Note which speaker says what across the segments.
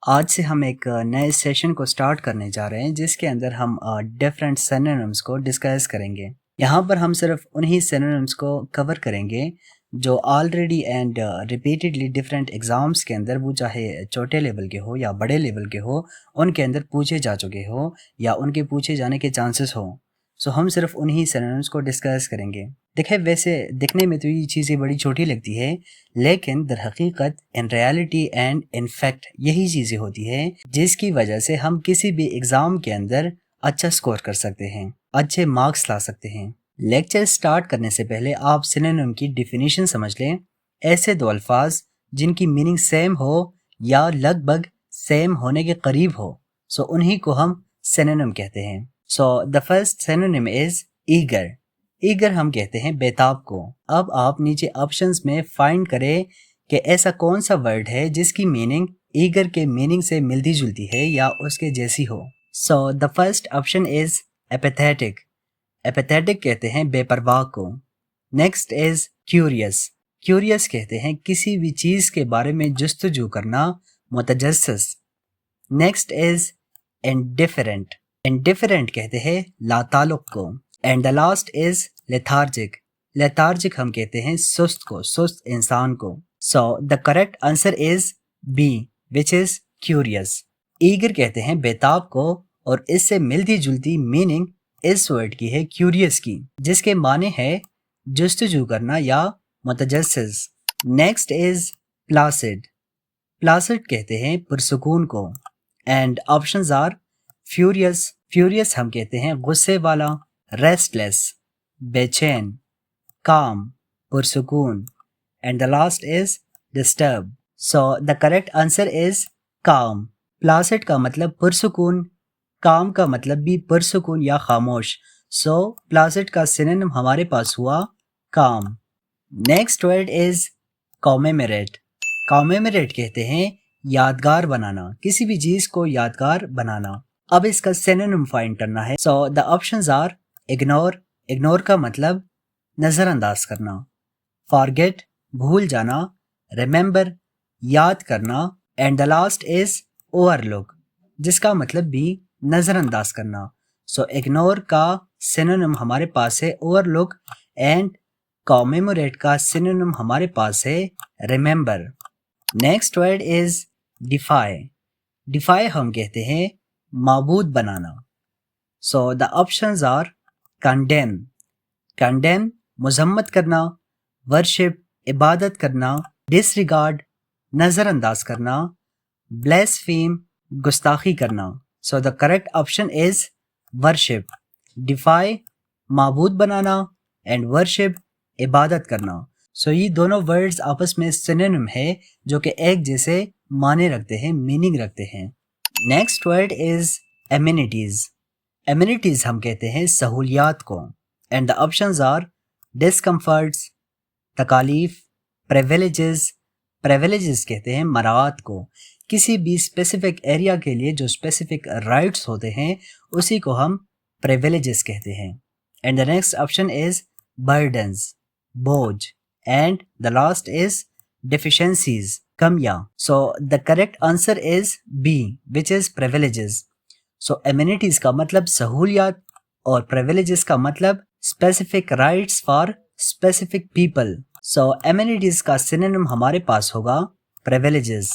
Speaker 1: आज से हम एक नए सेशन को स्टार्ट करने जा रहे हैं जिसके अंदर हम डिफरेंट सिनोनिम्स को डिस्कस करेंगे। यहाँ पर हम सिर्फ उन्हीं सिनोनिम्स को कवर करेंगे जो already and repeatedly different exams के अंदर, वो चाहे छोटे लेवल के हो या बड़े लेवल के हो, उनके अंदर पूछे जा चुके हो या उनके पूछे जाने के चांसेस हो। सो हम सिर्फ उन्हीं सिनोनिम्स को डिस्कस करेंगे। देखिए, वैसे दिखने में तो ये चीज़ें बड़ी छोटी लगती है, लेकिन दर हकीकत in reality and in fact यही चीज़ें होती है जिसकी वजह से हम किसी भी एग्ज़ाम के अंदर अच्छा स्कोर कर सकते हैं, अच्छे मार्क्स ला सकते हैं। लेक्चर स्टार्ट करने से पहले आप सिनोनिम की डिफिनीशन समझ लें। ऐसे दो अल्फाज जिनकी मीनिंग सेम हो या लगभग सेम होने के करीब हो, सो उन्हीं को हम सिनोनिम कहते हैं। सो the first synonym is eager. Eager हम कहते हैं बेताब को। अब आप नीचे ऑप्शंस में फाइंड करें कि ऐसा कौन सा वर्ड है जिसकी मीनिंग ईगर के मीनिंग से मिलती जुलती है या उसके जैसी हो। So the first option is apathetic. Apathetic कहते हैं बेपरवाह को। Next is curious. क्यूरियस कहते हैं किसी भी चीज़ के बारे में जुस्तजू करना, मुतजस्सिस। Next is indifferent. इंडिफरेंट कहते हैं लाताल्लुक को। And the last is lethargic. Lethargic हम कहते हैं सुस्त को, सुस्त इंसान को। So the correct answer is B, which is curious. Eager कहते हैं बेताब को और इससे मिलती जुलती मीनिंग इस वर्ड की है क्यूरियस की, जिसके माने है जुस्तजू करना या मुतजस्सिस। Next is placid. प्लासिड कहते हैं पुरसुकून को। And options are furious. Furious हम कहते हैं गुस्से वाला, रेस्टलेस, बेचैन, काम, पुरसुकून। And the last is disturb. So the correct answer is calm. Placid का मतलब पुरसुकून, काम का मतलब भी पुरसुकून या खामोश। सो प्लासिड का सिनोनिम हमारे पास हुआ काम। Next word is commemorate. Commemorate कहते हैं यादगार बनाना, किसी भी चीज को यादगार बनाना। अब इसका सिनोनिम फाइंड करना है। So the options are ignore. Ignore का मतलब नजरअंदाज करना। फॉरगेट, भूल जाना। रिमेंबर, याद करना। And the last is overlook, जिसका मतलब भी नजरअंदाज करना। सो इग्नोर का सिनोनिम हमारे पास है ओवरलुक एंड कॉमेमोरेट का सिनोनिम हमारे पास है remember. Next word is deify. Deify हम कहते हैं माबूद बनाना। So the options are condemn. Condemn मजम्मत करना, वर्शिप इबादत करना, डिसरिगार्ड नजरअंदाज करना, ब्लेसफेम गुस्ताखी करना। So the correct option is worship. Deify माबूद बनाना एंड वर्शिप इबादत करना। सो ये दोनों वर्ड्स आपस में सिनोनिम है जो कि एक जैसे माने रखते हैं, मीनिंग रखते हैं। Next word is amenities. Amenities हम कहते हैं सहूलियात को। And the options are discomforts, तकालीफ, प्रिविलेजेस। प्रिविलेजेस कहते हैं मरात को, किसी भी स्पेसिफिक एरिया के लिए जो स्पेसिफिक राइट्स होते हैं उसी को हम प्रिविलेजेस कहते हैं। And the next option is burdens, बोझ। And the last is deficiencies, कमियां। So the correct answer is B, which is privileges। So amenities का मतलब सहूलियात और privileges का मतलब specific rights for specific people। So amenities का synonym हमारे पास होगा privileges।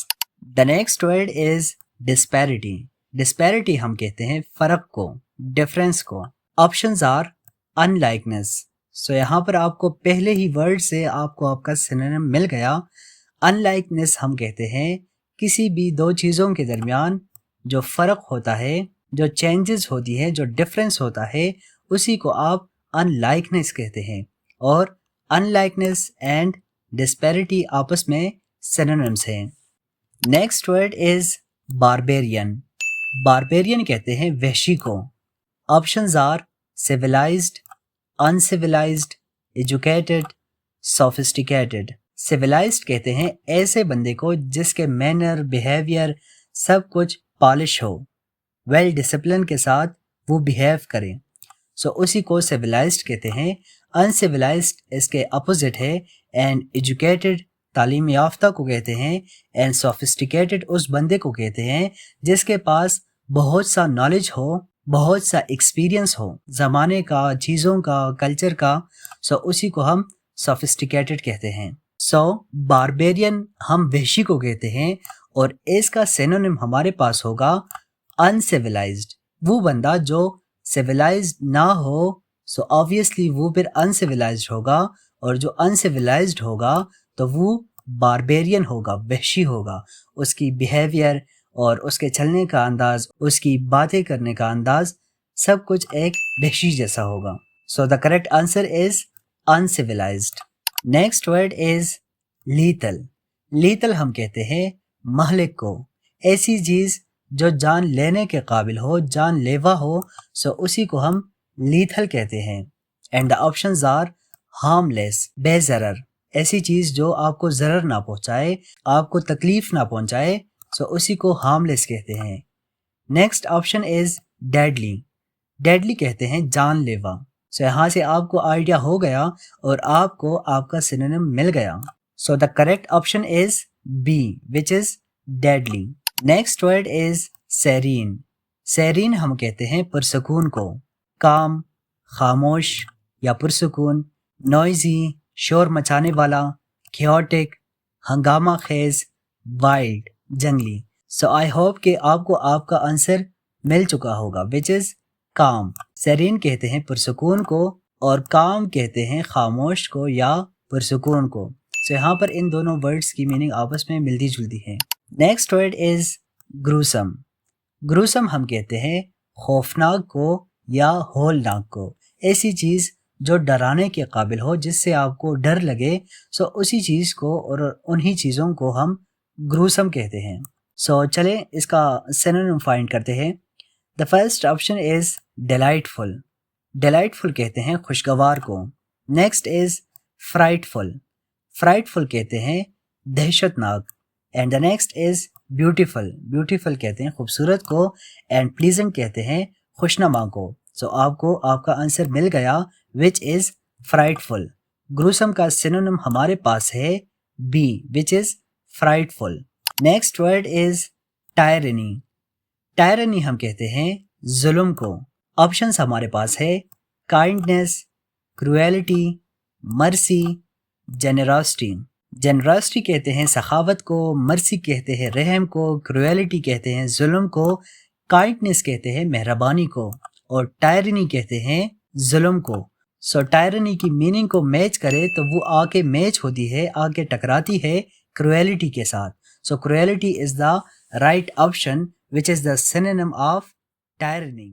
Speaker 1: The next word is disparity। disparity हम कहते हैं फर्क को, डिफरेंस को। Options are unlikeness। सो यहाँ पर आपको पहले ही वर्ड से आपको आपका सिनोनिम मिल गया। अनलाइकनेस हम कहते हैं किसी भी दो चीज़ों के दरमियान जो फ़र्क होता है, जो चेंजेस होती है, जो डिफरेंस होता है, उसी को आप अनलाइकनेस कहते हैं। और अनलाइकनेस एंड डिस्पैरिटी आपस में सिनोनिम्स हैं। Next word is barbarian. Barbarian कहते हैं वहशी को। Options are civilised, uncivilised, educated, sophisticated. Civilised कहते हैं ऐसे बंदे को जिसके मैनर, बिहेवियर सब कुछ पॉलिश हो, वेल डिसिप्लिन के साथ वो बिहेव करें। सो उसी को सिविलाइज्ड कहते हैं। अनसिविलाइज्ड इसके अपोजिट है। एंड एजुकेटेड تعلیم یافتہ کو کہتے ہیں اینڈ سوفسٹیکیٹڈ اس بندے کو کہتے ہیں جس کے پاس بہت سا نالج ہو، بہت سا ایکسپیرینس ہو زمانے کا، چیزوں کا، کلچر کا، اسی کو ہم سوفسٹیکیٹڈ کہتے ہیں۔ باربیرین ہم وحشی کو کہتے ہیں، اور اس کا سینونیم ہمارے پاس ہوگا انسیولائزڈ۔ وہ بندہ جو سیولائزڈ نہ ہو آبویسلی وہ پھر انسیولائزڈ ہوگا، اور جو انسیولائزڈ ہوگا تو وہ باربیرین ہوگا، وحشی ہوگا۔ اس کی بیہیویئر اور اس کے چلنے کا انداز، اس کی باتیں کرنے کا انداز، سب کچھ ایک وحشی جیسا ہوگا۔ The correct answer is uncivilized. Next word is lethal. Lethal ہم کہتے ہیں مہلک کو، ایسی چیز جو جان لینے کے قابل ہو، جان لیوا ہو، اسی کو ہم لیتھل کہتے ہیں۔ And the options are harmless, بے ضرر، ایسی چیز جو آپ کو ضرر نہ پہنچائے، آپ کو تکلیف نہ پہنچائے، اسی کو ہارم لیس کہتے ہیں۔ Next option is deadly. Deadly کہتے ہیں جان لیوا۔ یہاں سے آپ کو آئیڈیا ہو گیا اور آپ کو آپ کا سینونیم مل گیا۔ The correct option is B which is deadly. Next word is serene. Serene ہم کہتے ہیں پرسکون کو، کام، خاموش یا پرسکون، نوائزی، شور مچانے والا، کیوٹک، ہنگامہ خیز، وائلڈ، جنگلی۔ آئی ہوپ کہ آپ کو آپ کا آنسر مل چکا ہوگا وچ از کام۔ سیرین کہتے ہیں پرسکون کو، اور کام کہتے ہیں خاموش کو یا پرسکون کو۔ یہاں پر ان دونوں ورڈز کی میننگ آپس میں ملتی جلتی ہے۔ نیکسٹ ورڈ از گروسم۔ گروسم ہم کہتے ہیں خوفناک کو یا ہولناک کو، ایسی چیز جو ڈرانے کے قابل ہو، جس سے آپ کو ڈر لگے، اسی چیز کو اور انہی چیزوں کو ہم گروسم کہتے ہیں۔ چلیں اس کا سینونیم فائنڈ کرتے ہیں۔ The first option is ڈیلائٹفل۔ ڈیلائٹفل کہتے ہیں خوشگوار کو۔ Next is فرائٹفل۔ فرائٹفل کہتے ہیں دہشت ناک۔ And the next is beautiful. Beautiful کہتے ہیں خوبصورت کو، اینڈ پلیزنٹ کہتے ہیں خوشنما کو۔ آپ کو آپ کا آنسر مل گیا وچ از فرائٹفل۔ گروسم کا سینونیم ہمارے پاس ہے B which is frightful. Next word is tyranny. Tyranny ہم کہتے ہیں ظلم کو۔ آپشنز ہمارے پاس ہے کائنڈنیس، کرویلٹی، مرسی، جنراسٹی۔ جنراسٹی کہتے ہیں سخاوت کو، مرسی کہتے ہیں رحم کو، کرویلٹی کہتے ہیں ظلم کو، کائنڈنیس کہتے ہیں مہربانی کو، اور ٹائرنی کہتے ہیں ظلم کو۔ ٹائرنی کی میننگ کو میچ کرے تو وہ آ کے میچ ہوتی ہے، آ کے ٹکراتی ہے کرویلٹی کے ساتھ۔ Cruelty is the right option which is the synonym of tyranny.